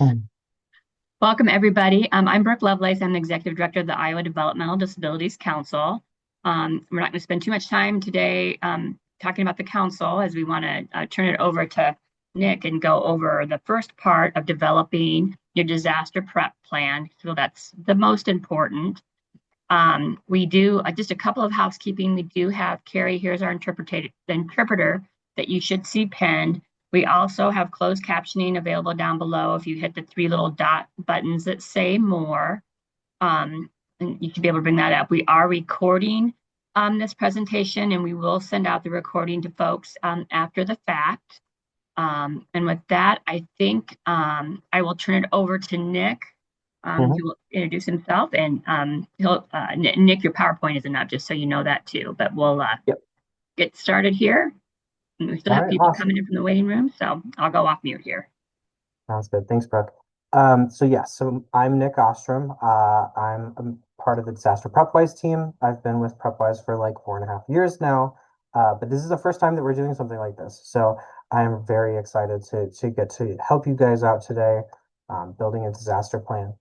Mm. Welcome, everybody. I'm Brooke Lovelace. I'm the Executive Director of the Iowa Developmental Disabilities Council. We're not going to spend too much time today talking about the council as we want to turn it over to Nick and go over the first part of developing your disaster prep plan. So that's the most important. We do just a couple of housekeeping. We do have Carrie, here's our interpreter that you should see pinned. We also have closed captioning available down below if you hit the three little dot buttons that say more. And you should be able to bring that up. We are recording this presentation and we will send out the recording to folks after the fact. And with that, I think I will turn it over to Nick. He Mhm. will introduce himself and he'll, Nick, your PowerPoint isn't up, just so you know that too. But we'll Yep. get started here. And we still All have right. people Awesome. coming in from the waiting room, so I'll go off mute here. Sounds good. Thanks, Brooke. So I'm Nick Ostrom. I'm part of the Disaster PrepWise team. I've been with PrepWise for like 4.5 years now. But this is the first time that we're doing something like this. So I'm very excited to get to help you guys out today, building a disaster plan.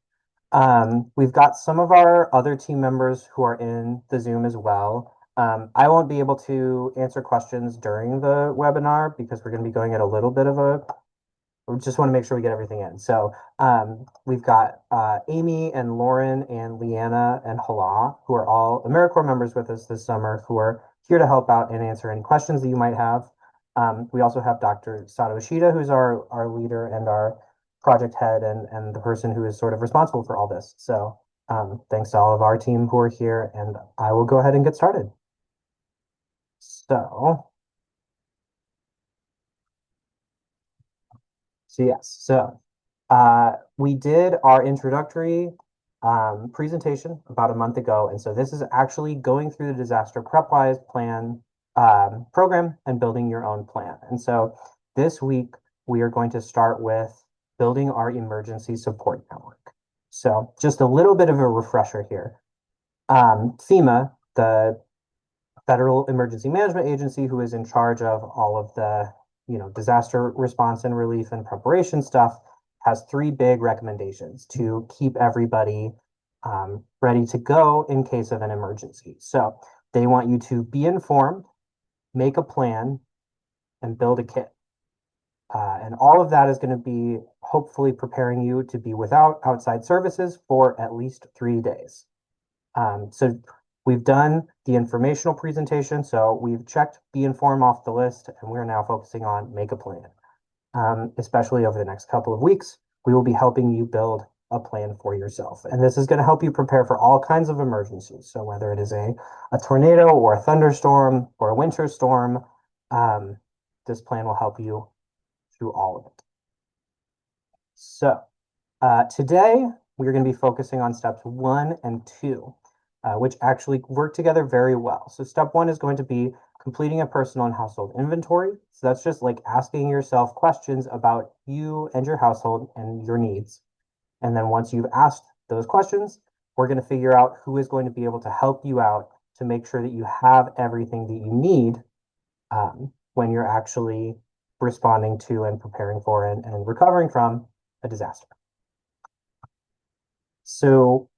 We've got some of our other team members who are in the Zoom as well. I won't be able to answer questions during the webinar because we're going to be going at a little bit of a, we just want to make sure we get everything in. So we've got Amy and Lauren and Leanna and Hala, who are all AmeriCorps members with us this summer, who are here to help out and answer any questions that you might have. We also have Dr. Sato Ishida, who's our leader and our project head and the person who is sort of responsible for all this. So thanks to all of our team who are here, and I will go ahead and get started. So, so we did our introductory presentation about a month ago, and so this is actually going through the Disaster PrepWise plan program and building your own plan. And so this week we are going to start with building our emergency support network. So just a little bit of a refresher here. FEMA, the Federal Emergency Management Agency, who is in charge of all of the disaster response and relief and preparation stuff, has three big recommendations to keep everybody ready to go in case of an emergency. So they want you to be informed, make a plan, and build a kit. And all of that is going to be hopefully preparing you to be without outside services for at least 3 days. So we've done the informational presentation. So we've checked Be Informed off the list, and we're now focusing on Make a Plan. Especially over the next couple of weeks, we will be helping you build a plan for yourself. And this is going to help you prepare for all kinds of emergencies. So whether it is a tornado or a thunderstorm or a winter storm, this plan will help you through all of it. So today, we're going to be focusing on steps 1 and 2, which actually work together very well. So step 1 is going to be completing a personal and household inventory. So that's just like asking yourself questions about you and your household and your needs. And then once you've asked those questions, we're going to figure out who is going to be able to help you out to make sure that you have everything that you need when you're actually responding to and preparing for and recovering from a disaster. So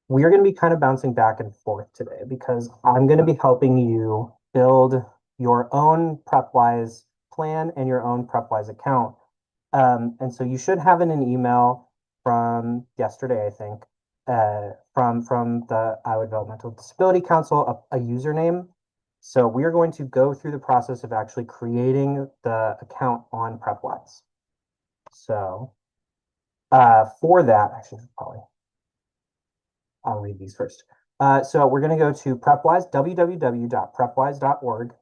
we are going to be kind of bouncing back and forth today because I'm going to be helping you build your own PrepWise plan and your own PrepWise account. And so you should have in an email from yesterday, I think, from the Iowa Developmental Disability Council, a username. So we are going to go through the process of actually creating the account on PrepWise. So for that, actually, probably I'll read these first. So we're going to go to PrepWise, www.prepwise.org.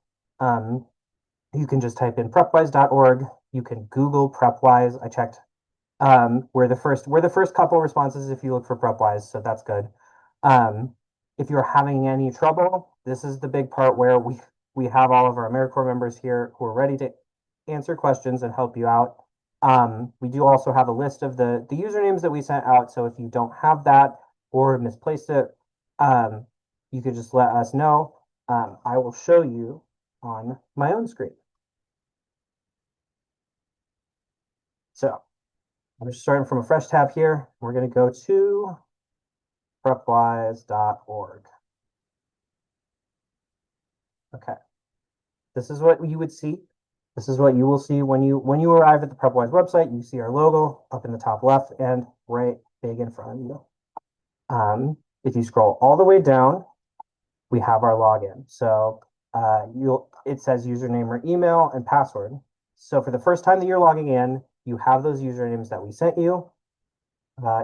You can just type in prepwise.org. You can Google PrepWise. I checked. We're the first couple responses if you look for PrepWise, so that's good. If you're having any trouble, this is the big part where we have all of our AmeriCorps members here who are ready to answer questions and help you out. We do also have a list of the usernames that we sent out, so if you don't have that or misplaced it, you could just let us know. I will show you on my own screen. So I'm just starting from a fresh tab here. We're going to go to prepwise.org. Okay. This is what you would see. This is what you will see when you arrive at the PrepWise website. You see our logo up in the top left and right big in front of you. If you scroll all the way down, we have our login. So it says username or email and password. So for the first time that you're logging in, you have those usernames that we sent you.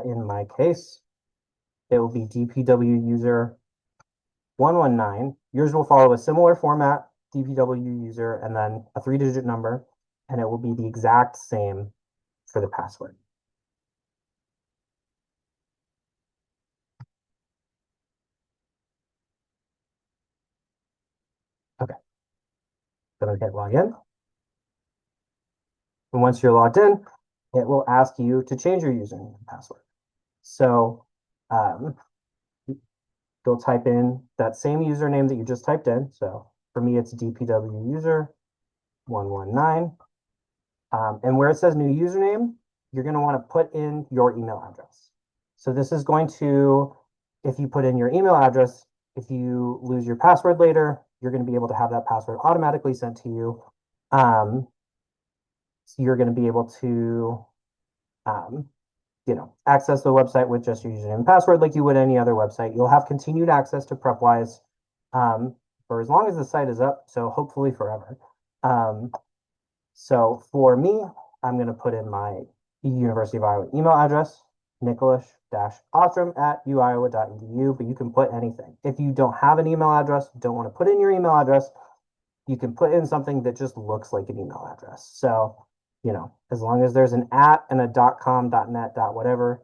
In my case, it will be DPW user 119. Yours will follow a similar format, DPW user, and then a 3-digit number, and it will be the exact same for the password. Okay, gonna hit login. And once you're logged in, it will ask you to change your username and password. So you'll type in that same username that you just typed in. So for me, it's DPW user 119. And where it says new username, you're going to want to put in your email address. So this is going to, if you put in your email address, if you lose your password later, you're going to be able to have that password automatically sent to you. So you're going to be able to, access the website with just your username and password like you would any other website. You'll have continued access to PrepWise for as long as the site is up, so hopefully forever. So for me, I'm going to put in my University of Iowa email address, nicholas-ostrom@uiowa.edu, but you can put anything. If you don't have an email address, don't want to put in your email address, you can put in something that just looks like an email address. So, as long as there's an @ and a .com, .net, .whatever,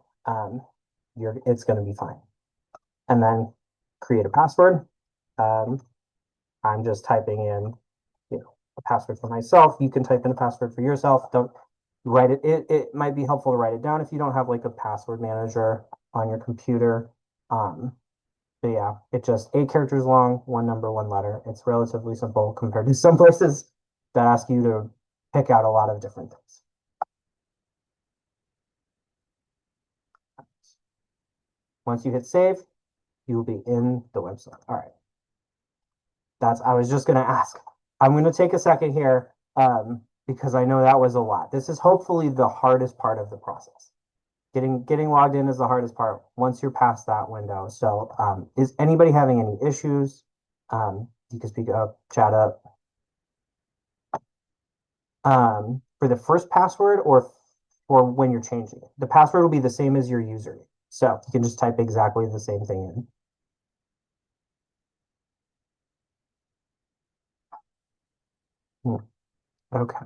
it's going to be fine. And then create a password. I'm just typing in, a password for myself. You can type in a password for yourself. Don't write it. It might be helpful to write it down if you don't have like a password manager on your computer. But yeah, it's just 8 characters long, 1 number, 1 letter. It's relatively simple compared to some places that ask you to pick out a lot of different things. Once you hit save, you will be in the website. All right. I was just going to ask. I'm going to take a second here because I know that was a lot. This is hopefully the hardest part of the process. Getting logged in is the hardest part once you're past that window. So is anybody having any issues? You can speak up, chat up. For the first password or for when you're changing it. The password will be the same as your username. So you can just type exactly the same thing in. Okay.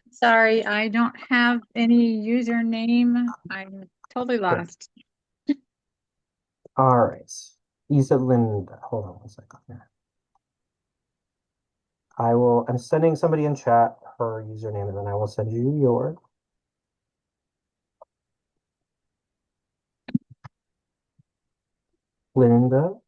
Sorry, I don't have any username. I'm totally lost. All right. You said Linda. Hold on 1 second here. I'm sending somebody in chat her username and then I will send you yours. Linda.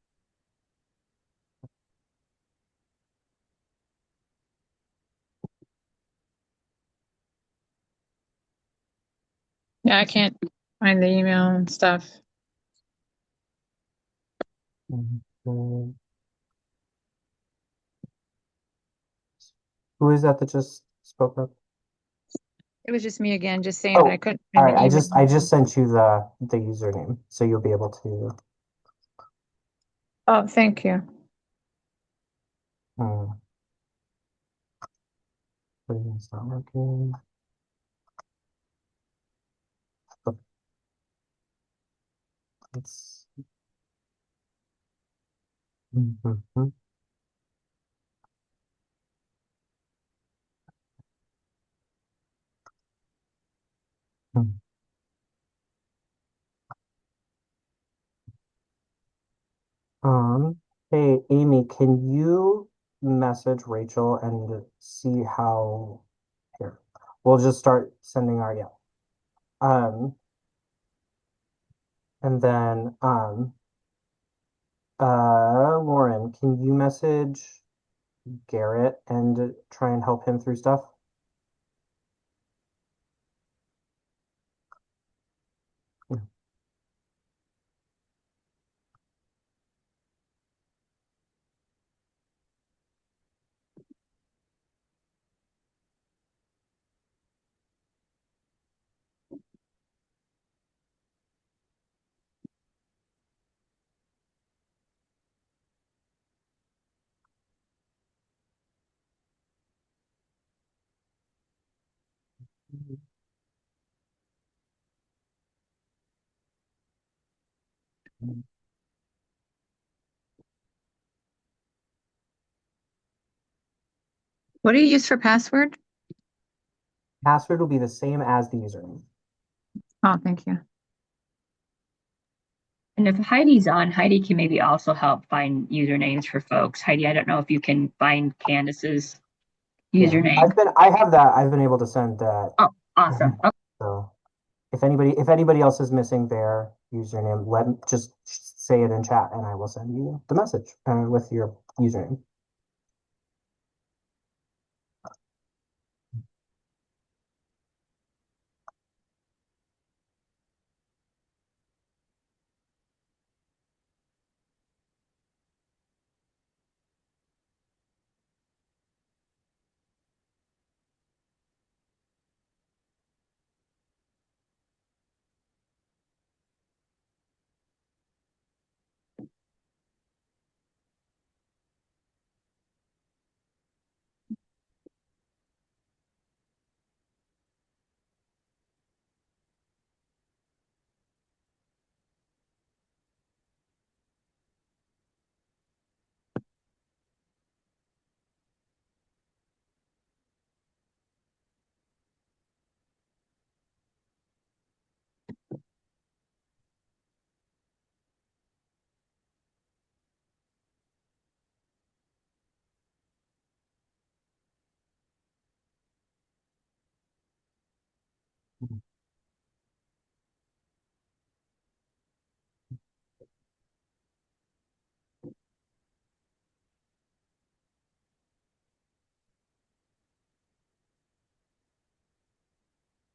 Yeah, I can't find the email and stuff. Who is that just spoke up? It was just me again, just saying that I couldn't All find right. the email. I just sent you the username, so you'll be able to. Oh, thank you. It's not working. It's. Mm-hmm. Hey, Amy, can you message Rachel and see how here? We'll just start sending our yeah. And then Lauren, can you message Garrett and try and help him through stuff? What do you use for password? Password will be the same as the username. Oh, thank you. And if Heidi's on, Heidi can maybe also help find usernames for folks. Heidi, I don't know if you can find Candace's Yeah, username. I have that. I've been able to send that. Oh, awesome. Okay. So if anybody else is missing their username, just say it in chat and I will send you the message with your username.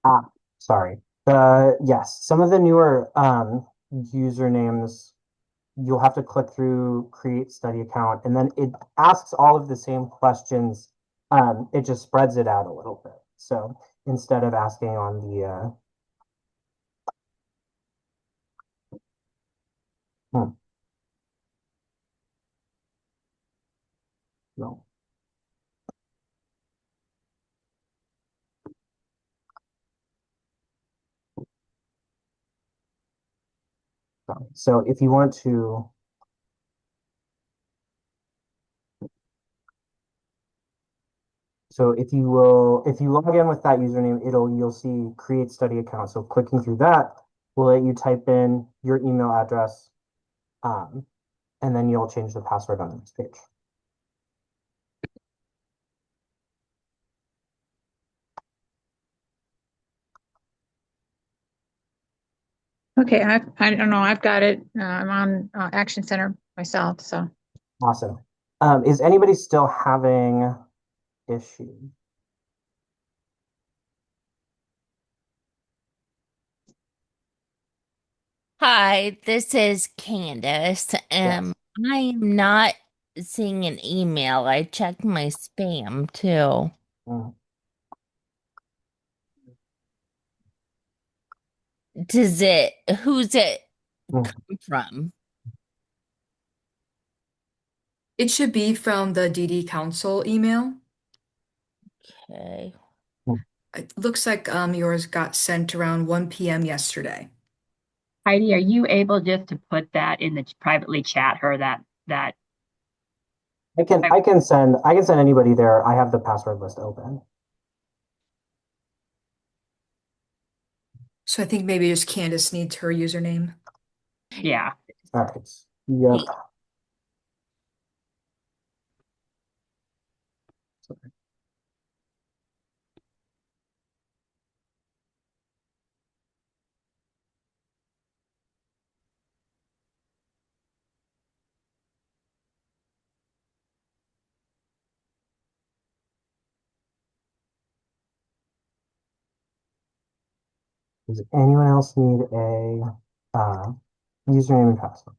Ah, sorry. Yes, some of the newer usernames you'll have to click through create study account and then it asks all of the same questions. It just spreads it out a little bit. So instead of asking on the hmm, no. Sorry. So if you log in with that username, you'll see create study account. So clicking through that will let you type in your email address, um, and then you'll change the password on the next page. Okay, I don't know. I've got it. I'm on Action Center myself, so. Awesome. Is anybody still having issues? Hi, this is Candace. Yes. I am not seeing an email. I checked my spam too. Mm. Who's it Mm. come from? It should be from the DD Council email. Okay. Mm. It looks like yours got sent around 1 p.m. yesterday. Heidi, are you able just to put that in the privately chat her that I can send anybody there. I have the password list open. So I think maybe just Candace needs her username. yeah. All right. Yep. Does anyone else need a username and password?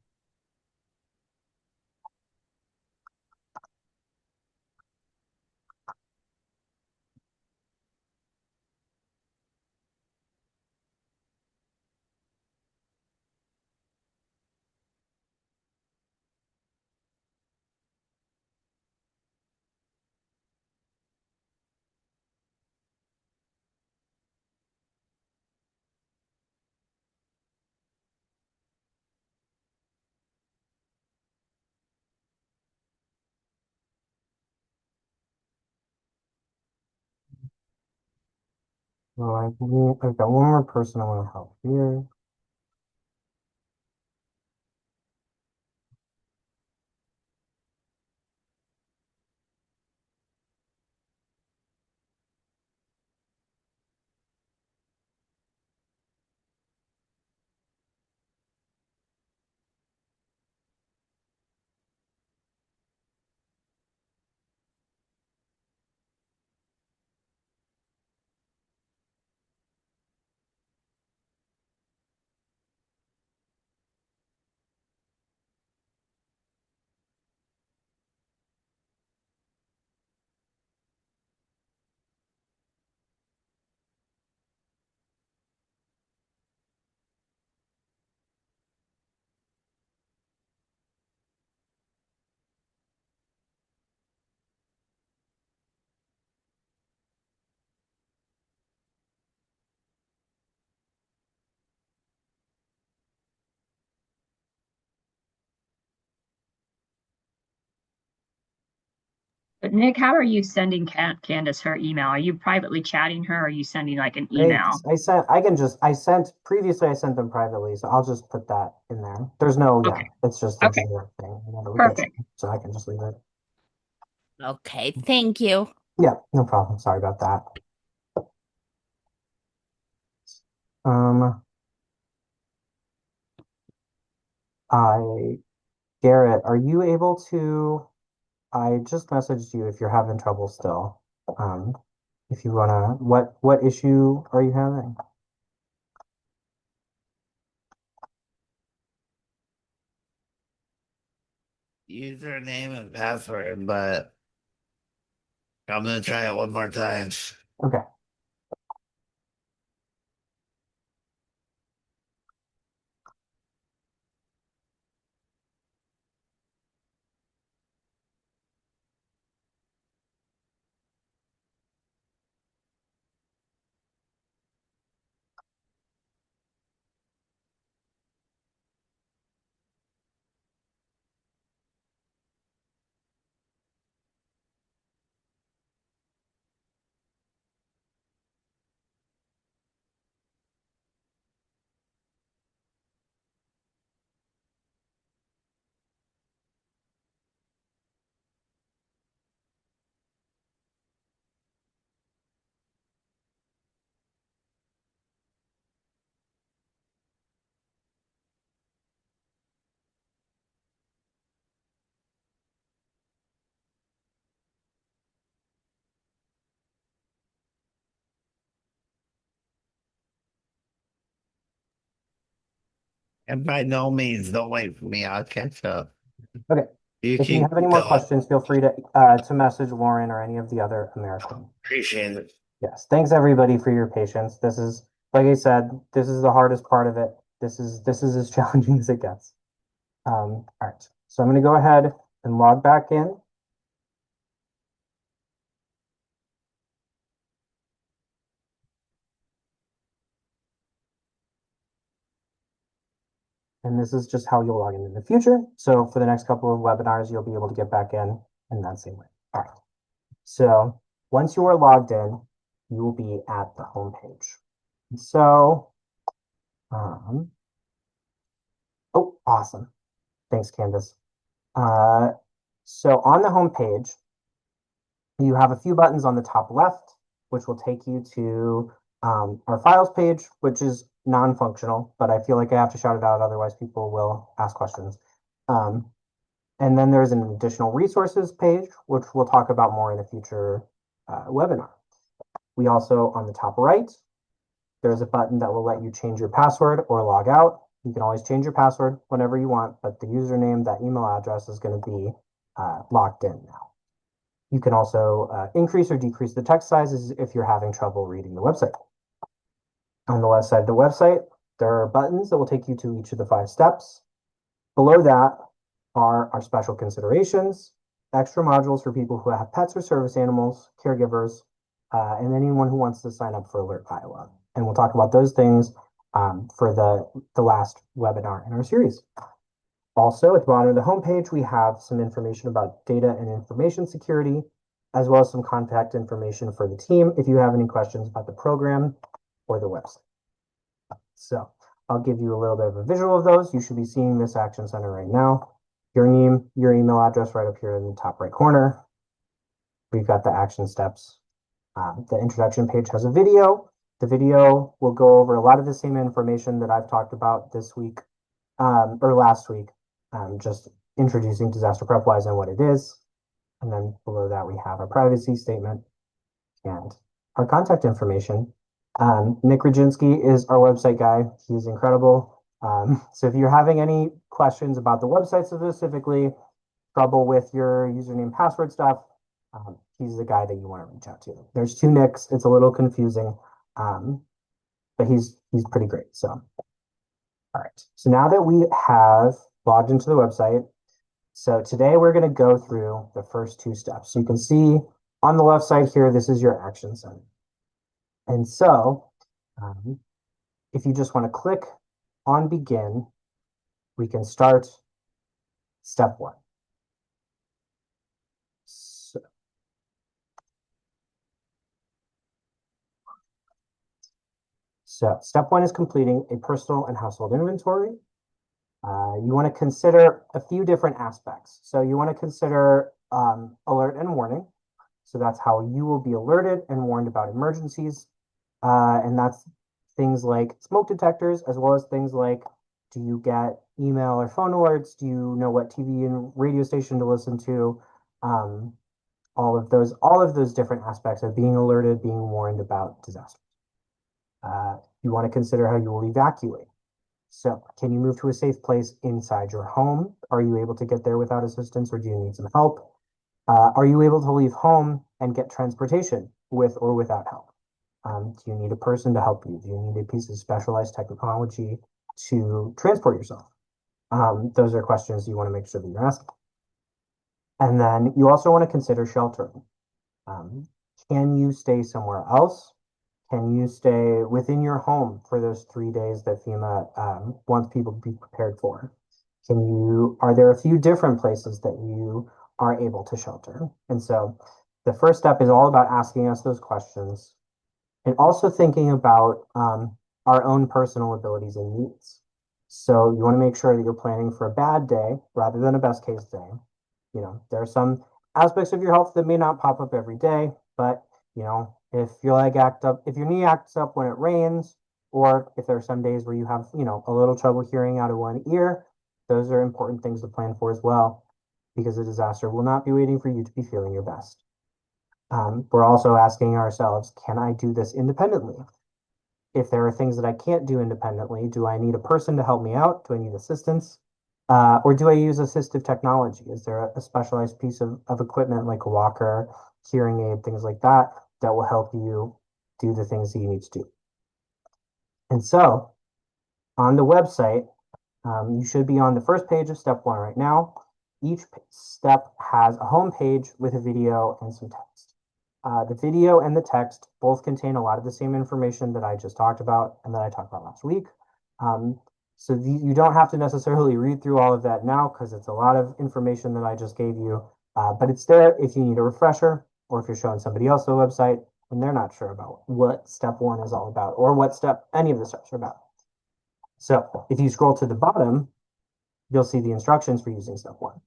Well, I've got one more person I want to help here. But Nick, how are you sending Candace her email? Are you privately chatting her or are you sending like an email? I sent previously I sent them privately, so I'll just put that in there. There's no, yeah, Okay. it's just a Okay. generic thing. It'll get Perfect. you, so I can just leave it. Okay, thank you. Yeah, no problem. Sorry about that. Um, I, Garrett, are you able to, I just messaged you if you're having trouble still. Um, if you wanna, what issue are you having? Username and password, but I'm gonna try it one more time. Okay. And by no means, don't wait for me. I'll catch up. Okay. You If you keep have any more going. questions, feel free to message Lauren or any of the other Americans. Appreciate it. Yes, thanks everybody for your patience. This is, like I said, this is the hardest part of it. This is as challenging as it gets. All right, so I'm going to go ahead and log back in. And this is just how you'll log in the future. So for the next couple of webinars, you'll be able to get back in that same way. All right. So once you are logged in, you will be at the home page. So, oh, awesome. Thanks, Candace. So on the home page, you have a few buttons on the top left, which will take you to our files page, which is non-functional, but I feel like I have to shout it out, otherwise people will ask questions. And then there's an additional resources page, which we'll talk about more in a future webinar. We also, on the top right, there's a button that will let you change your password or log out. You can always change your password whenever you want, but the username, that email address is going to be locked in now. You can also increase or decrease the text sizes if you're having trouble reading the website. On the left side of the website, there are buttons that will take you to each of the 5 steps. Below that are our special considerations, extra modules for people who have pets or service animals, caregivers, and anyone who wants to sign up for Alert Iowa. And we'll talk about those things for the last webinar in our series. Also, at the bottom of the homepage, we have some information about data and information security. as well as some contact information for the team if you have any questions about the program or the website. So I'll give you a little bit of a visual of those. You should be seeing this action center right now. Your name, your email address right up here in the top right corner. We've got the action steps. The introduction page has a video. The video will go over a lot of the same information that I've talked about this week or last week, just introducing Disaster PrepWise and what it is. And then below that, we have our privacy statement and our contact information. Nick Rajinski is our website guy. He's incredible. So if you're having any questions about the website specifically, trouble with your username password stuff, he's the guy that you want to reach out to. There's two Nicks. It's a little confusing, but he's pretty great. So, all right. So now that we have logged into the website, so today we're going to go through the first two steps. So you can see on the left side here, this is your action center. And so if you just want to click on begin, we can start step one. So step one is completing a personal and household inventory. You want to consider a few different aspects. So you want to consider alert and warning. So that's how you will be alerted and warned about emergencies. And that's things like smoke detectors, as well as things like, do you get email or phone alerts? Do you know what TV and radio station to listen to? All of those different aspects of being alerted, being warned about disasters. You want to consider how you will evacuate. So can you move to a safe place inside your home? Are you able to get there without assistance, or do you need some help? Are you able to leave home and get transportation with or without help? Do you need a person to help you? Do you need a piece of specialized technology to transport yourself? Those are questions you want to make sure that you're asking. And then you also want to consider sheltering. Can you stay somewhere else? Can you stay within your home for those 3 days that FEMA wants people to be prepared for? Are there a few different places that you are able to shelter? And so the first step is all about asking us those questions and also thinking about our own personal abilities and needs. So you want to make sure that you're planning for a bad day rather than a best case day. There are some aspects of your health that may not pop up every day, but if your knee acts up when it rains, or if there are some days where you have, a little trouble hearing out of one ear, those are important things to plan for as well, because a disaster will not be waiting for you to be feeling your best. We're also asking ourselves, can I do this independently? If there are things that I can't do independently, do I need a person to help me out? Do I need assistance? Or do I use assistive technology? Is there a specialized piece of equipment like a walker, hearing aid, things like that will help you do the things that you need to do? And so on the website, you should be on the first page of step one right now. Each step has a home page with a video and some text. The video and the text both contain a lot of the same information that I just talked about and that I talked about last week. So you don't have to necessarily read through all of that now, because it's a lot of information that I just gave you, but it's there if you need a refresher, or if you're showing somebody else the website and they're not sure about what step one is all about, or what any of the steps are about. So if you scroll to the bottom, you'll see the instructions for using step one.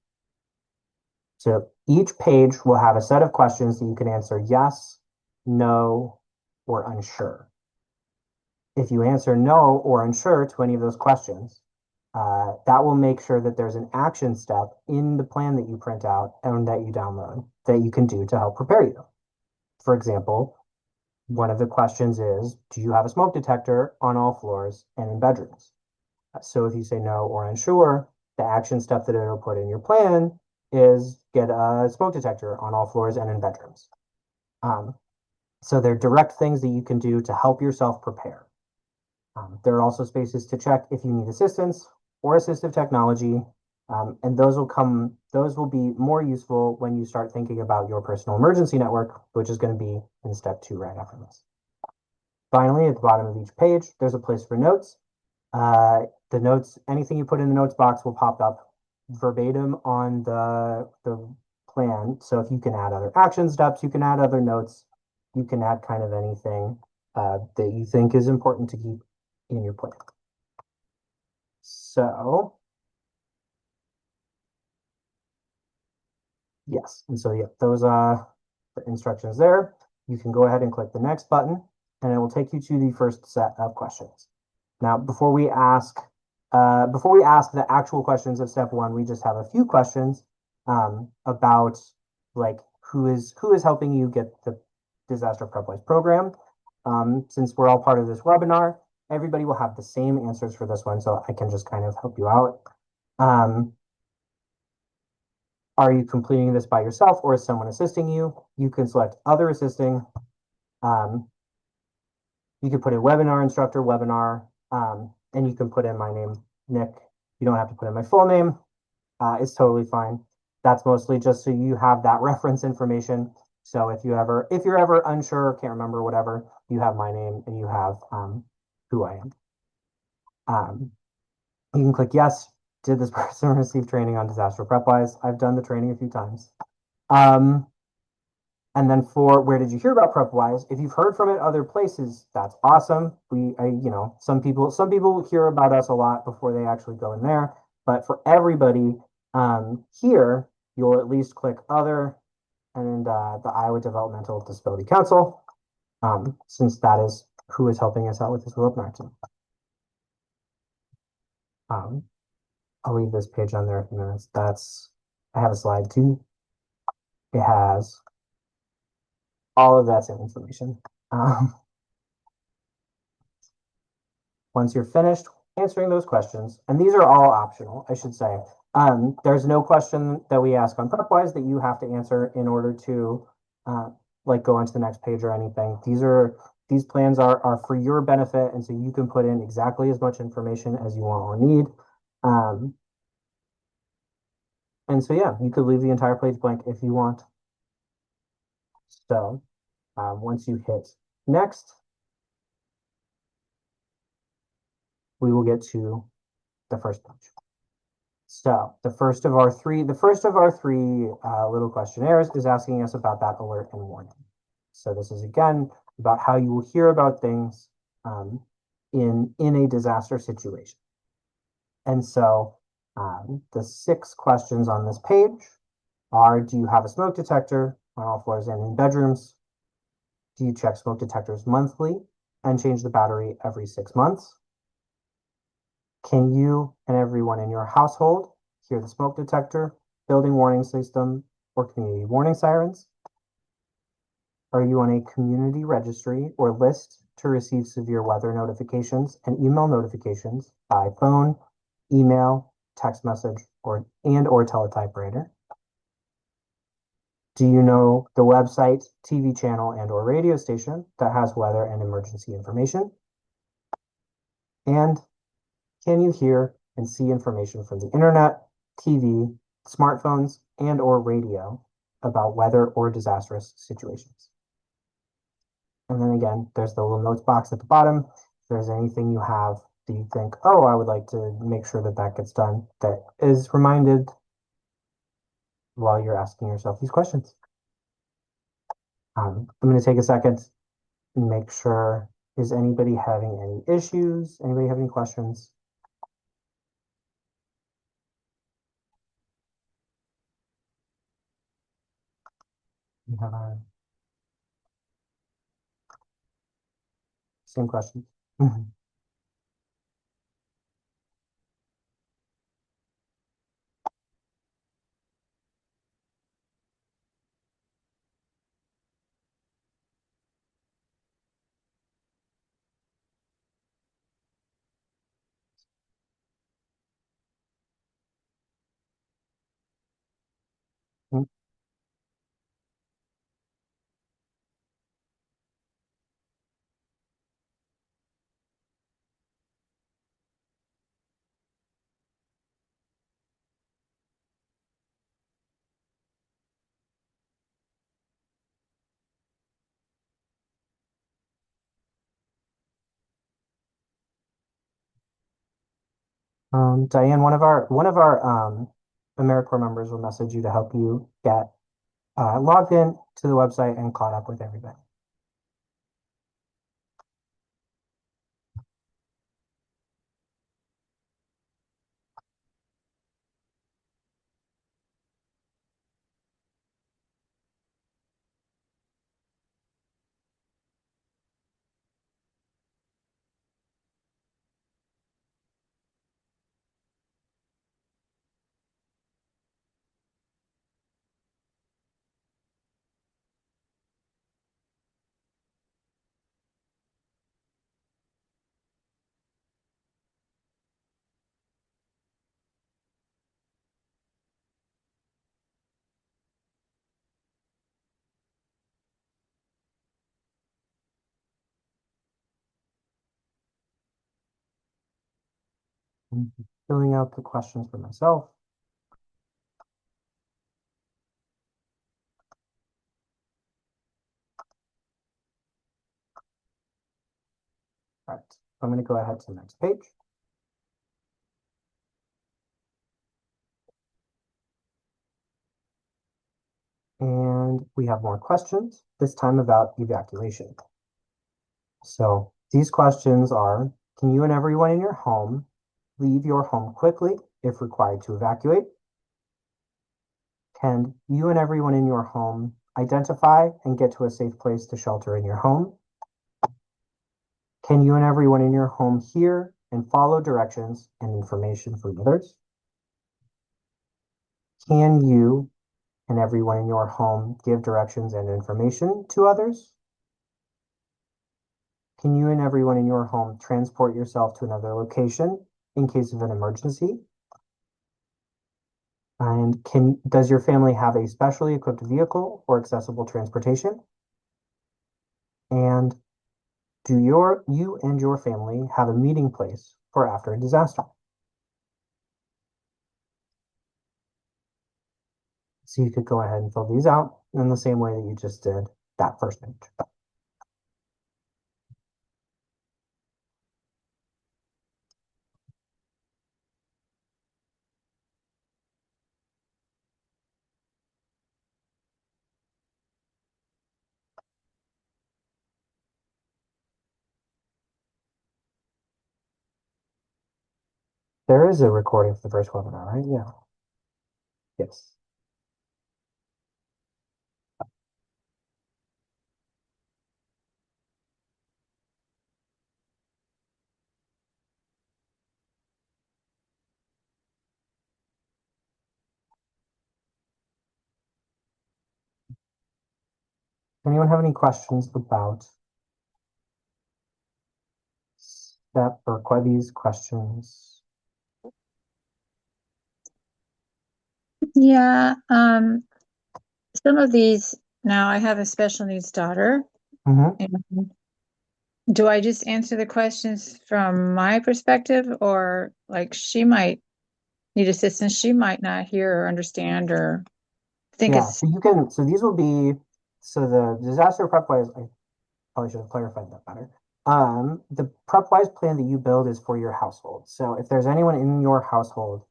So each page will have a set of questions that you can answer yes, no, or unsure. If you answer no or unsure to any of those questions, that will make sure that there's an action step in the plan that you print out and that you download that you can do to help prepare you. For example, one of the questions is, do you have a smoke detector on all floors and in bedrooms? So if you say no or unsure, the action step that it'll put in your plan is get a smoke detector on all floors and in bedrooms. So they're direct things that you can do to help yourself prepare. There are also spaces to check if you need assistance or assistive technology, and those will be more useful when you start thinking about your personal emergency network, which is going to be in step two right after this. Finally, at the bottom of each page, there's a place for notes. The notes, anything you put in the notes box will pop up verbatim on the plan. So if you can add other action steps, you can add other notes, you can add kind of anything that you think is important to keep in your plan. So yes, and so yeah, those are the instructions there. You can go ahead and click the next button, and it will take you to the first set of questions. Now, before we ask the actual questions of step one, we just have a few questions about like who is helping you get the Disaster PrepWise program. Since we're all part of this webinar, everybody will have the same answers for this one, so I can just kind of help you out. Are you completing this by yourself or is someone assisting you? You can select other assisting. You can put in webinar instructor, webinar, and you can put in my name, Nick. You don't have to put in my full name. It's totally fine. That's mostly just so you have that reference information. So if you're ever unsure, can't remember, whatever, you have my name and you have who I am. You can click yes. Did this person receive training on Disaster PrepWise? I've done the training a few times. And then for where did you hear about PrepWise? If you've heard from it other places, that's awesome. Some people hear about us a lot before they actually go in there. But for everybody here, you'll at least click other and the Iowa Developmental Disability Council, since that is who is helping us out with this webinar team. I'll leave this page on there in a few minutes. I have a slide too. It has all of that information. Once you're finished answering those questions, and these are all optional, I should say, there's no question that we ask on PrepWise that you have to answer in order to like go onto the next page or anything. These plans are for your benefit, and so you can put in exactly as much information as you want or need. And so yeah, you could leave the entire page blank if you want. So once you hit next, we will get to the first page. So the first of our three little questionnaires is asking us about that alert and warning. So this is again about how you will hear about things in a disaster situation. And so the 6 questions on this page are: do you have a smoke detector on all floors and in bedrooms? Do you check smoke detectors monthly and change the battery every 6 months? Can you and everyone in your household hear the smoke detector, building warning system, or community warning sirens? Are you on a community registry or list to receive severe weather notifications and email notifications by phone, email, text message, or teletypewriter? Do you know the website, TV channel, and/or radio station that has weather and emergency information? And can you hear and see information from the internet, TV, smartphones, and/or radio about weather or disastrous situations? And then again, there's the little notes box at the bottom. If there's anything you have that you think, oh, I would like to make sure that that gets done, that is reminded while you're asking yourself these questions. I'm going to take a second and make sure, is anybody having any issues? Anybody have any questions? You have our same questions. Diane, one of our AmeriCorps members will message you to help you get logged in to the website and caught up with everybody. I'm filling out the questions for myself. All right, I'm going to go ahead to the next page. And we have more questions, this time about evacuation. So these questions are, can you and everyone in your home leave your home quickly if required to evacuate? Can you and everyone in your home identify and get to a safe place to shelter in your home? Can you and everyone in your home hear and follow directions and information from others? Can you and everyone in your home give directions and information to others? Can you and everyone in your home transport yourself to another location in case of an emergency? And does your family have a specially equipped vehicle or accessible transportation? And do you and your family have a meeting place for after a disaster? So you could go ahead and fill these out in the same way that you just did that first page. There is a recording for the first webinar, right? Yeah. Yes. Anyone have any questions about step or these questions? Yeah, some of these, now I have a special needs daughter. Mm-hmm. And do I just answer the questions from my perspective, or like she might need assistance? She might not hear or understand or think Yeah, it's so you can, so these will be, so the disaster PrepWise, I probably should have clarified that better. The PrepWise plan that you build is for your household. So if there's anyone in your household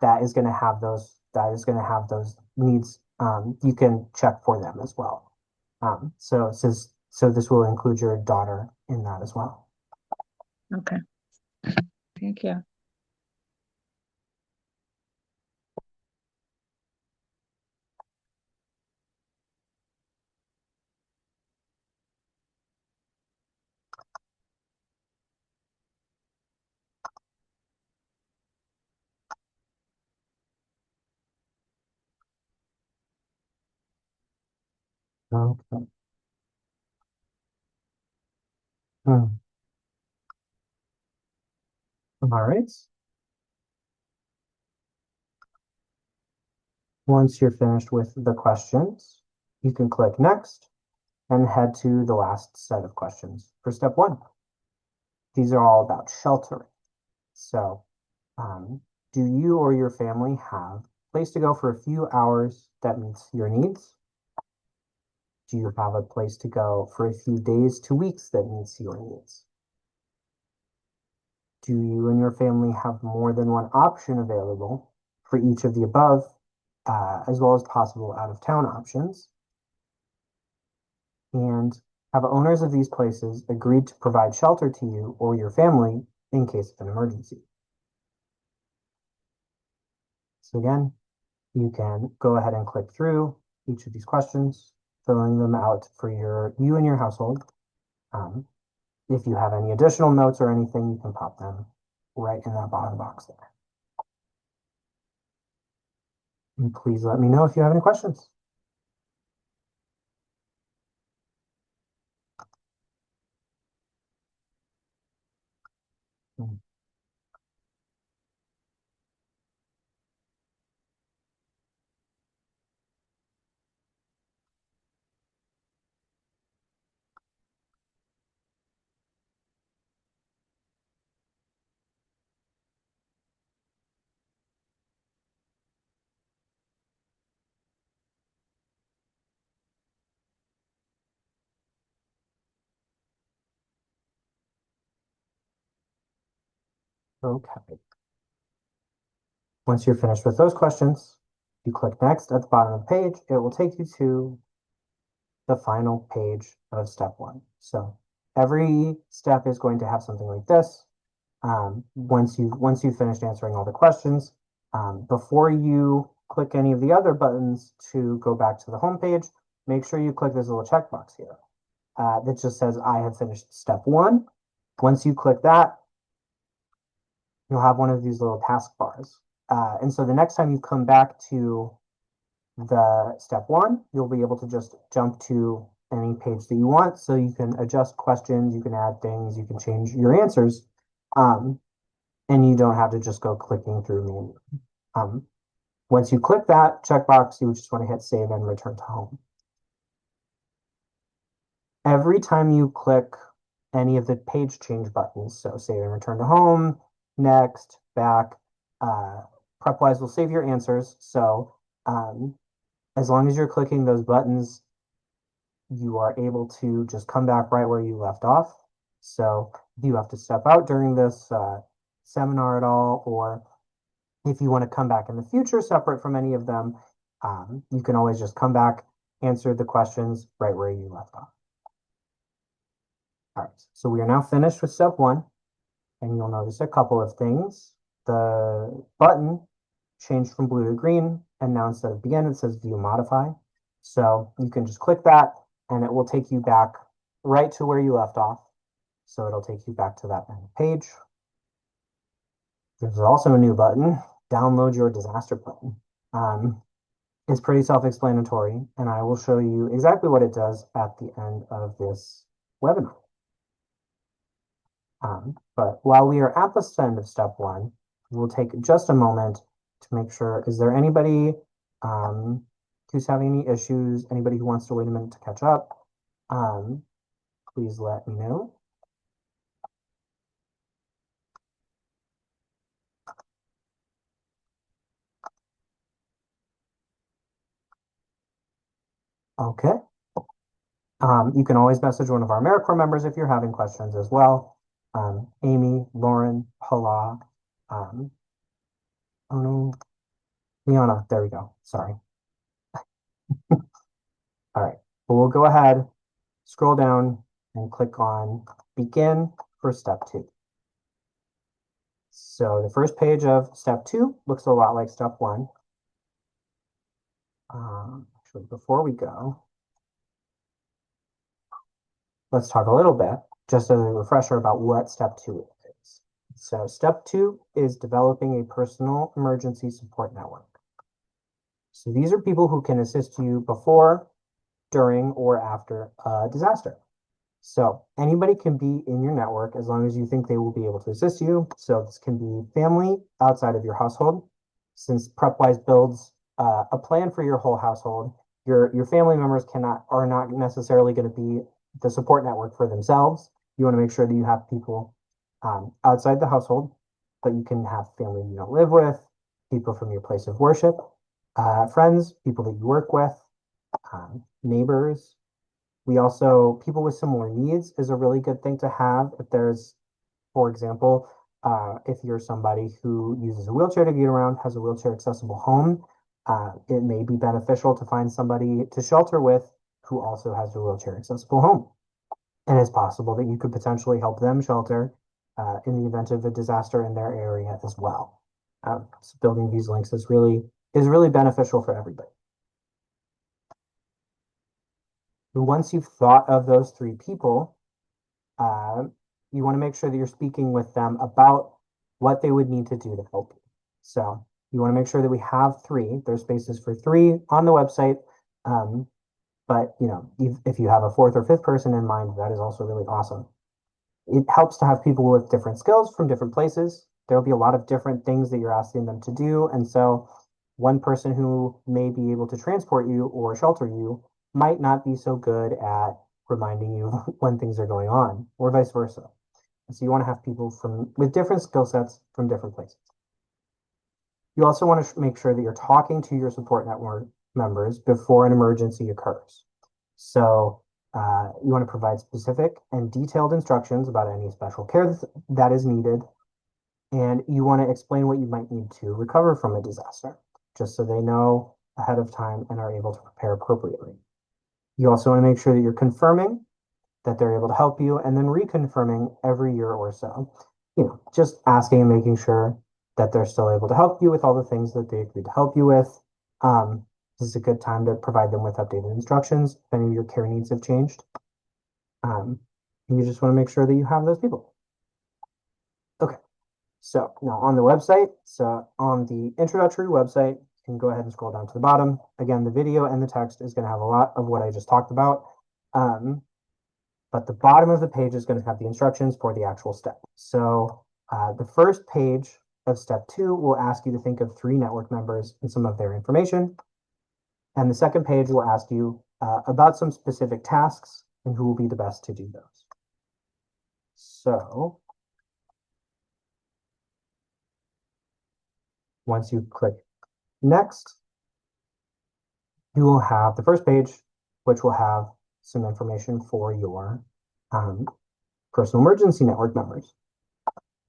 that is going to have those needs, you can check for them as well. So this will include your daughter in that as well. okay. Thank you. Okay. Hmm. All right. Once you're finished with the questions, you can click next and head to the last set of questions for step one. These are all about sheltering. So, do you or your family have a place to go for a few hours that meets your needs? Do you have a place to go for a few days to weeks that meets your needs? Do you and your family have more than one option available for each of the above as well as possible out-of-town options. And have owners of these places agreed to provide shelter to you or your family in case of an emergency? So again, you can go ahead and click through each of these questions, filling them out for you and your household. If you have any additional notes or anything, you can pop them right in that bottom box there. And please let me know if you have any questions. Okay. Once you're finished with those questions, you click next at the bottom of the page. It will take you to the final page of step one. So every step is going to have something like this. Once you've finished answering all the questions, before you click any of the other buttons to go back to the home page, make sure you click this little checkbox here that just says I have finished step one. Once you click that, you'll have one of these little task bars. And so the next time you come back to the step one, you'll be able to just jump to any page that you want. So you can adjust questions, you can add things, you can change your answers. And you don't have to just go clicking through manually. Once you click that checkbox, you just want to hit save and return to home. Every time you click any of the page change buttons, so save and return to home, next, back, PrepWise will save your answers. So as long as you're clicking those buttons, you are able to just come back right where you left off. So if you have to step out during this seminar at all, or if you want to come back in the future separate from any of them, you can always just come back, answer the questions right where you left off. All right, so we are now finished with step one, and you'll notice a couple of things. The button changed from blue to green, and now instead of begin, it says view modify. So you can just click that, and it will take you back right to where you left off. So it'll take you back to that page. There's also a new button, download your disaster plan. It's pretty self-explanatory, and I will show you exactly what it does at the end of this webinar. But while we are at the end of step one, we'll take just a moment to make sure, is there anybody who's having any issues, anybody who wants to wait a minute to catch up? Please let me know. Okay. You can always message one of our AmeriCorps members if you're having questions as well. Amy, Lauren, Hala, oh no, Liana, there we go, sorry. All right, but we'll go ahead, scroll down and click on begin for step two. So the first page of step two looks a lot like step one. Actually, before we go, let's talk a little bit, just as a refresher about what step two is. So step two is developing a personal emergency support network. So these are people who can assist you before, during, or after a disaster. So anybody can be in your network as long as you think they will be able to assist you. So this can be family outside of your household. Since PrepWise builds a plan for your whole household, your family members are not necessarily going to be the support network for themselves. You want to make sure that you have people outside the household, but you can have family you don't live with, people from your place of worship, friends, people that you work with, neighbors. We also, people with similar needs is a really good thing to have. If there's, for example, if you're somebody who uses a wheelchair to get around, has a wheelchair accessible home, It may be beneficial to find somebody to shelter with who also has a wheelchair accessible home. And it's possible that you could potentially help them shelter in the event of a disaster in their area as well. So building these links is really beneficial for everybody. And once you've thought of those three people, you want to make sure that you're speaking with them about what they would need to do to help you. So you want to make sure that we have three. There's spaces for three on the website. But if you have a fourth or fifth person in mind, that is also really awesome. It helps to have people with different skills from different places. There'll be a lot of different things that you're asking them to do. And so one person who may be able to transport you or shelter you might not be so good at reminding you when things are going on, or vice versa. And so you want to have people with different skill sets from different places. You also want to make sure that you're talking to your support network members before an emergency occurs. So you want to provide specific and detailed instructions about any special care that is needed. And you want to explain what you might need to recover from a disaster, just so they know ahead of time and are able to prepare appropriately. You also want to make sure that you're confirming that they're able to help you and then reconfirming every year or so. Just asking and making sure that they're still able to help you with all the things that they agreed to help you with. This is a good time to provide them with updated instructions if any of your care needs have changed. And you just want to make sure that you have those people. Okay, so now on the website, so on the introductory website, you can go ahead and scroll down to the bottom. Again, the video and the text is going to have a lot of what I just talked about. But the bottom of the page is going to have the instructions for the actual step. So the first page of step 2 will ask you to think of 3 network members and some of their information. And the second page will ask you about some specific tasks and who will be the best to do those. So once you click next, you will have the first page, which will have some information for your personal emergency network members.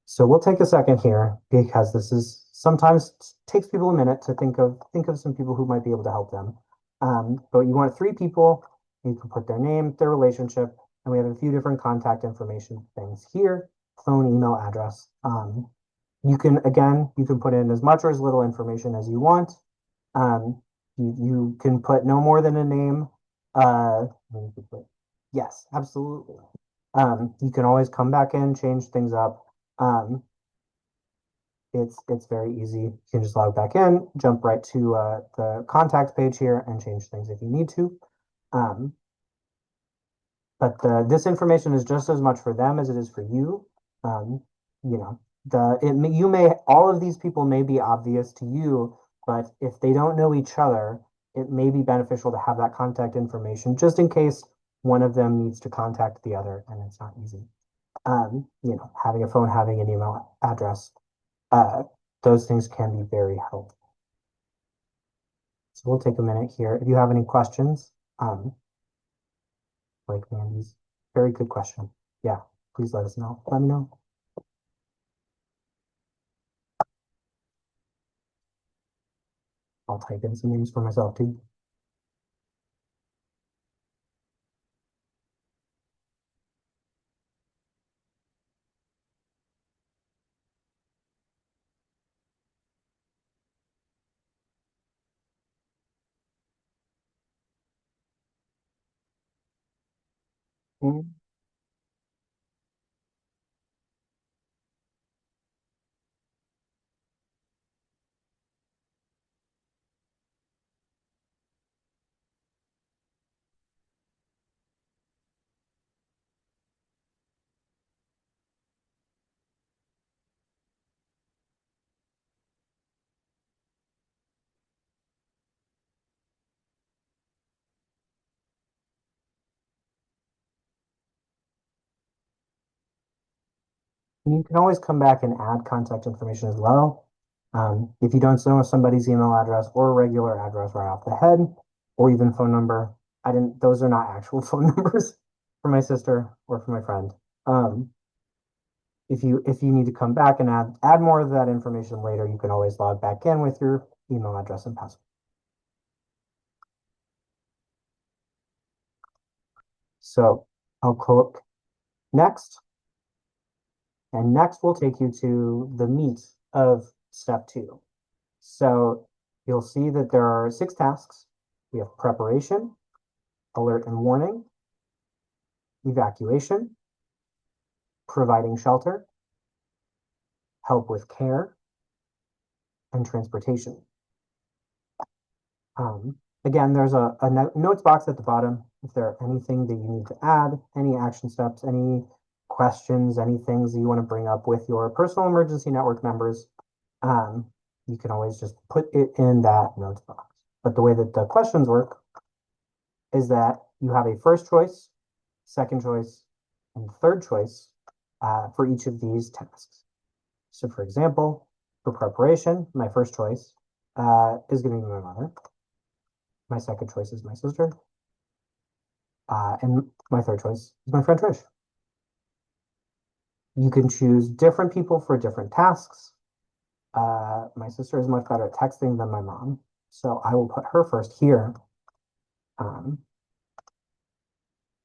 So we'll take a second here because this is sometimes takes people a minute to think of some people who might be able to help them. But you want 3 people. You can put their name, their relationship, and we have a few different contact information things here: phone, email, address. You can put in as much or as little information as you want. You can put no more than a name. Yes, absolutely. You can always come back in, change things up. It's very easy. You can just log back in, jump right to the contact page here, and change things if you need to. But this information is just as much for them as it is for you. All of these people may be obvious to you, but if they don't know each other, it may be beneficial to have that contact information just in case one of them needs to contact the other and it's not easy. Having a phone, having an email address, those things can be very helpful. So we'll take a minute here. If you have any questions, like Mandy's, very good question. Yeah, please let us know. Let me know. I'll type in some names for myself too. Mm. You can always come back and add contact information as well. If you don't know somebody's email address or regular address right off the head, or even phone number, those are not actual phone numbers for my sister or for my friend. If you need to come back and add more of that information later, you can always log back in with your email address and password. So I'll click next, and next will take you to the meat of step 2. So you'll see that there are 6 tasks. We have preparation, alert and warning, evacuation, providing shelter, help with care, and transportation. Again, there's a notes box at the bottom. If there are anything that you need to add, any action steps, any questions, any things that you want to bring up with your personal emergency network members, you can always just put it in that notes box. But the way that the questions work is that you have a first choice, second choice, and third choice for each of these tasks. So for example, for preparation, my first choice is going to be my mother. My second choice is my sister. And my third choice is my friend Trish. You can choose different people for different tasks. My sister is much better at texting than my mom, so I will put her first here. And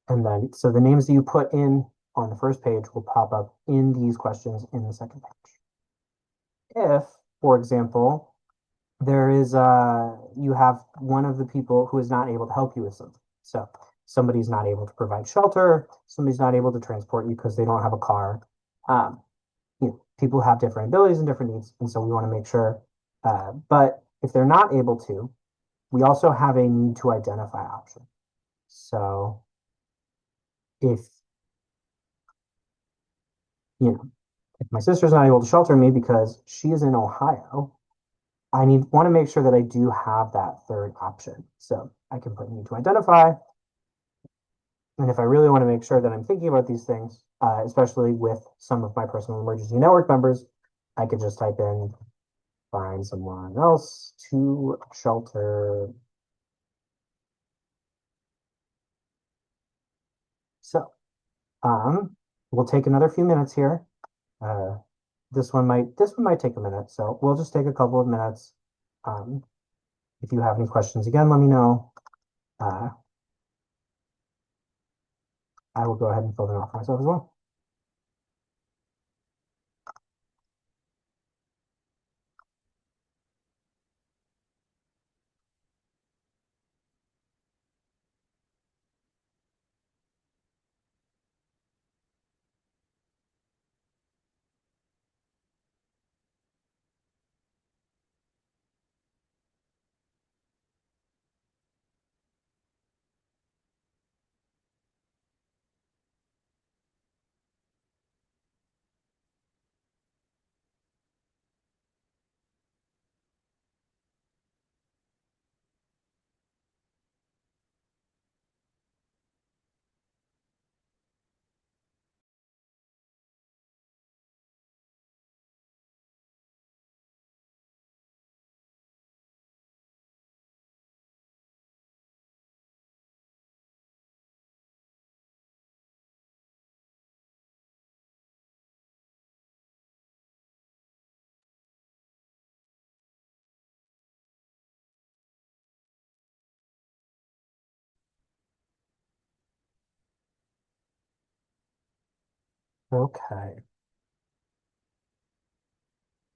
then, so the names that you put in on the first page will pop up in these questions in the second page. If, for example, there is you have one of the people who is not able to help you with something. So somebody's not able to provide shelter, somebody's not able to transport you because they don't have a car. People have different abilities and different needs, and so we want to make sure. But if they're not able to, we also have a need to identify option. So if if my sister's not able to shelter me because she is in Ohio, I want to make sure that I do have that third option. So I can put need to identify. And if I really want to make sure that I'm thinking about these things, especially with some of my personal emergency network members, I could just type in find someone else to shelter. So we'll take another few minutes here. This one might take a minute, so we'll just take a couple of minutes. If you have any questions, again, let me know. I will go ahead and fill them out for myself as well. Okay.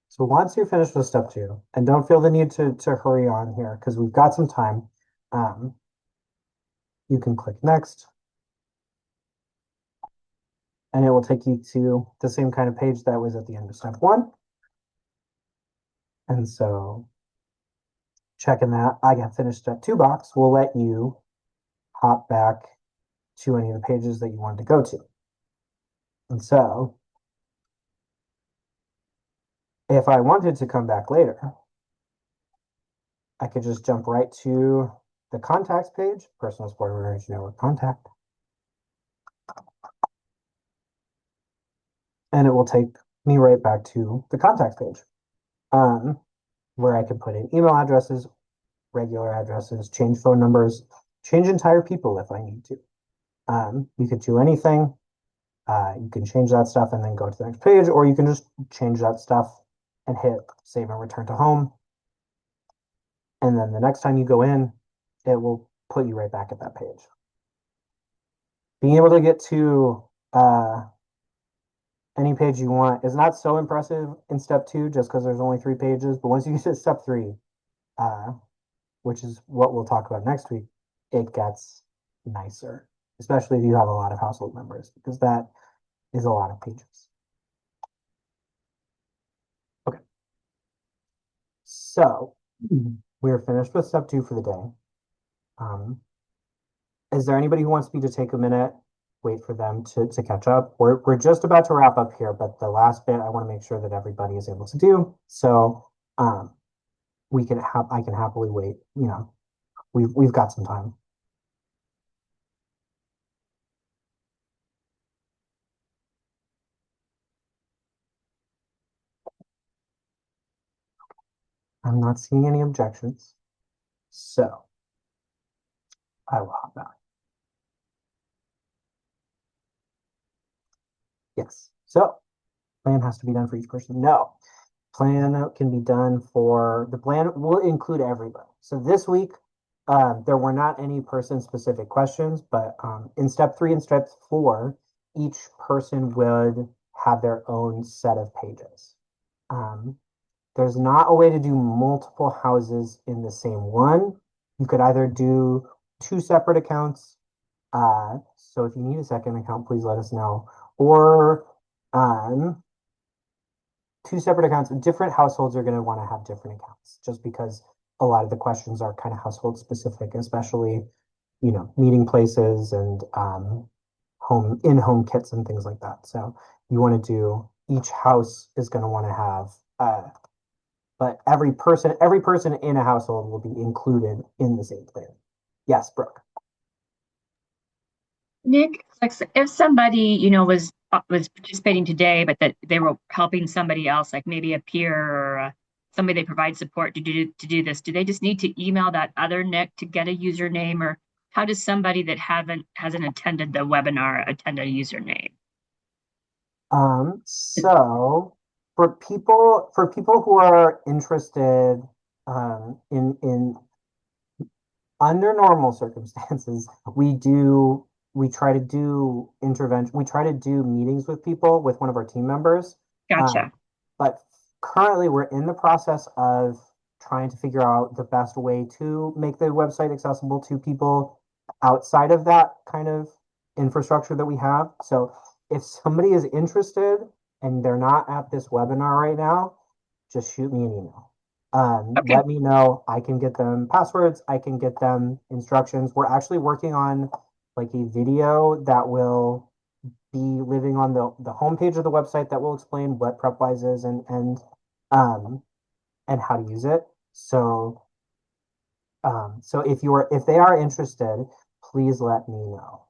So once you're finished with step 2, and don't feel the need to hurry on here because we've got some time, you can click next. And it will take you to the same kind of page that was at the end of step 1. And so checking that I got finished step 2 box will let you hop back to any of the pages that you wanted to go to. And so if I wanted to come back later, I could just jump right to the contacts page, personal support emergency network contact. And it will take me right back to the contacts page, where I can put in email addresses, regular addresses, change phone numbers, change entire people if I need to. You could do anything. You can change that stuff and then go to the next page, or you can just change that stuff and hit save and return to home. And then the next time you go in, it will put you right back at that page. being able to get to any page you want is not so impressive in step 2 just because there's only 3 pages. But once you get to step 3, uh, which is what we'll talk about next week, it gets nicer, especially if you have a lot of household members, because that is a lot of pages. Okay. So we're finished with step 2 for the day. Is there anybody who wants me to take a minute, wait for them to catch up? We're just about to wrap up here, but the last bit I want to make sure that everybody is able to do. So I can happily wait. You know, we've got some time. I'm not seeing any objections. So I will hop out. Yes. So plan has to be done for each person. No. Plan can be done for the plan will include everybody. So this week, there were not any person specific questions, but in step 3 and step 4, each person would have their own set of pages. There's not a way to do multiple houses in the same one. You could either do 2 separate accounts. So if you need a second account, please let us know. Or 2 separate accounts. Different households are going to want to have different accounts just because a lot of the questions are kind of household specific, especially, you know, meeting places and home kits and things like that. So you want to do each house is going to want to have but every person in a household will be included in the same plan. Yes, Brooke. Nick, like if somebody, you know, was participating today, but that they were helping somebody else, like maybe a peer or somebody they provide support to do this, do they just need to email that other Nick to get a username, or how does somebody that hasn't attended the webinar attend a username? So for people who are interested in under normal circumstances, we try to do intervention. We try to do meetings with people with one of our team members. Gotcha. But currently, we're in the process of trying to figure out the best way to make the website accessible to people outside of that kind of infrastructure that we have. So if somebody is interested and they're not at this webinar right now, just shoot me an email. Okay. Let me know. I can get them passwords. I can get them instructions. We're actually working on like a video that will be living on the homepage of the website that will explain what PrepWise is and how to use it. So so if they are interested, please let me know.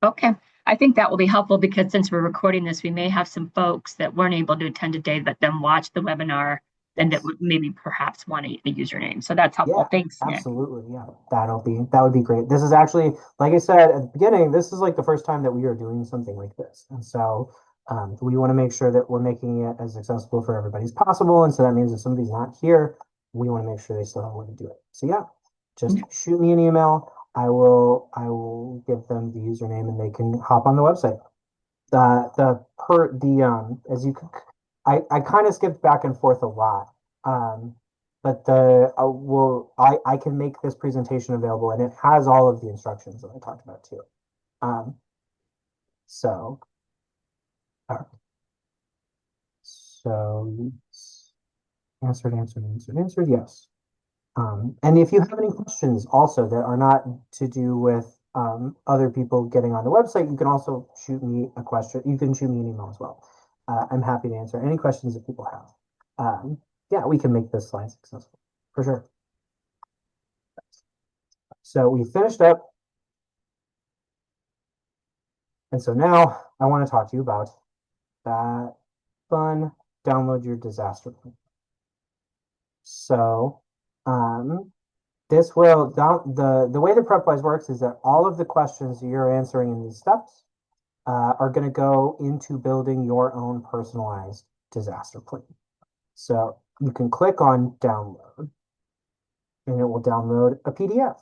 Okay. I think that will be helpful because since we're recording this, we may have some folks that weren't able to attend today, but then watch the webinar and that Yes. would maybe perhaps want a username. So that's helpful. Yeah, Thanks, Nick. absolutely. Yeah, that would be great. This is actually, like I said at the beginning, this is like the first time that we are doing something like this, and so we want to make sure that we're making it as accessible for everybody as possible. And so that means if somebody's not here, we want to make sure they still have a way to do it. So yeah, just shoot me an email. I will give them the username and they can hop on the website. As you can, I kind of skipped back and forth a lot. But I can make this presentation available and it has all of the instructions that I talked about too. So, all right. So answered, yes. And if you have any questions also that are not to do with other people getting on the website, you can also shoot me a question. You can shoot me an email as well. I'm happy to answer any questions that people have. Yeah, we can make this slide successful for sure. So we finished up. And so now I want to talk to you about that fun download your disaster plan. So this will the way the PrepWise works is that all of the questions you're answering in these steps are going to go into building your own personalized disaster plan. So you can click on download and it will download a PDF.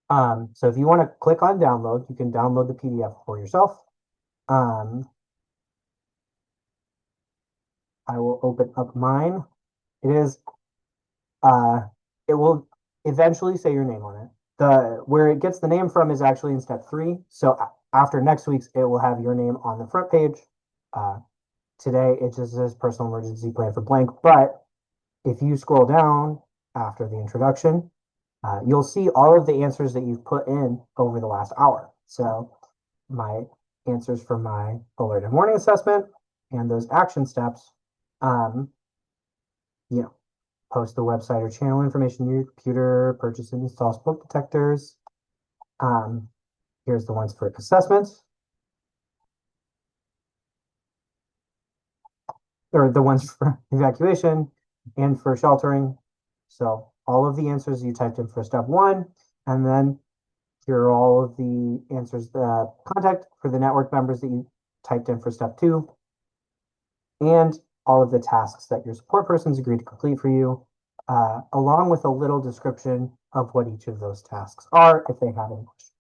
So if you want to click on download, you can download the PDF for yourself. I will open up mine. It is, it will eventually say your name on it. Where it gets the name from is actually in step 3. So after next week's, it will have your name on the front page. Today, it just says personal emergency plan for blank. But if you scroll down after the introduction, you'll see all of the answers that you've put in over the last hour. So my answers for my alert and warning assessment and those action steps, you know, post the website or channel information in your computer, purchase and install smoke detectors. Here's the ones for assessments, or the ones for evacuation and for sheltering. So all of the answers you typed in for step 1, and then here are all of the answers, the contact for the network members that you typed in for step 2, and all of the tasks that your support persons agreed to complete for you, along with a little description of what each of those tasks are if they have any questions.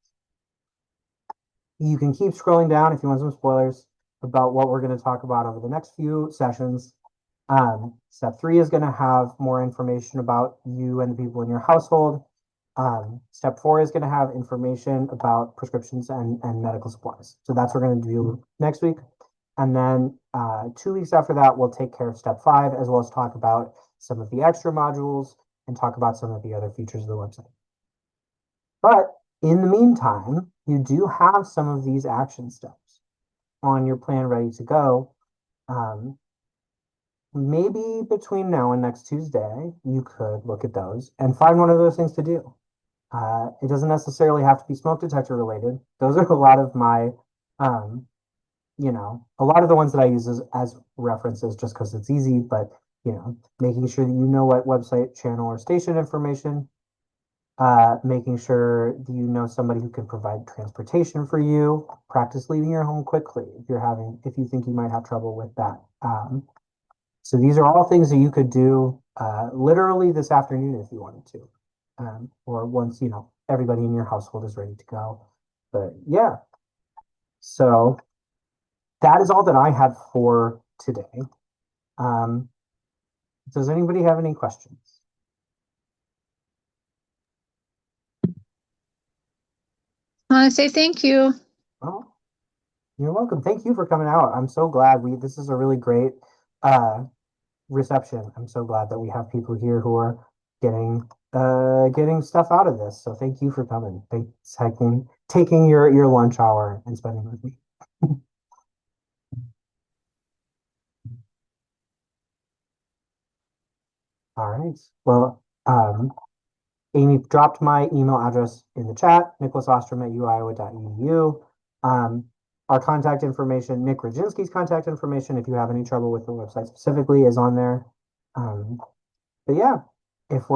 You can keep scrolling down if you want some spoilers about what we're going to talk about over the next few sessions. Step 3 is going to have more information about you and the people in your household. Step 4 is going to have information about prescriptions and medical supplies. So that's what we're going to do next week. And then 2 weeks after that, we'll take care of step 5, as well as talk about some of the extra modules and talk about some of the other features of the website. But in the meantime, you do have some of these action steps on your plan ready to go. Maybe between now and next Tuesday, you could look at those and find one of those things to do. It doesn't necessarily have to be smoke detector related. Those are a lot of my, a lot of the ones that I use as references just because it's easy, but, making sure that you know what website, channel, or station information, making sure that you know somebody who can provide transportation for you, practice leaving your home quickly if you think you might have trouble with that. So these are all things that you could do literally this afternoon if you wanted to, or once, everybody in your household is ready to go. But yeah, so that is all that I have for today. Does anybody have any questions? I want to say thank you. Well, you're welcome. Thank you for coming out. I'm so glad this is a really great reception. I'm so glad that we have people here who are getting stuff out of this. So thank you for coming. Thanks taking your lunch hour and spending with me. All right. Well, Amy dropped my email address in the chat, nicholasostrom@uiowa.edu. Our contact information, Nick Radzinski's contact information, if you have any trouble with the website specifically, is on there. But yeah, if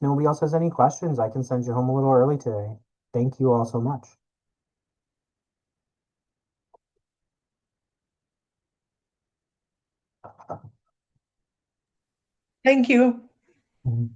nobody else has any questions, I can send you home a little early today. Thank you all so much. Thank you. Mhm.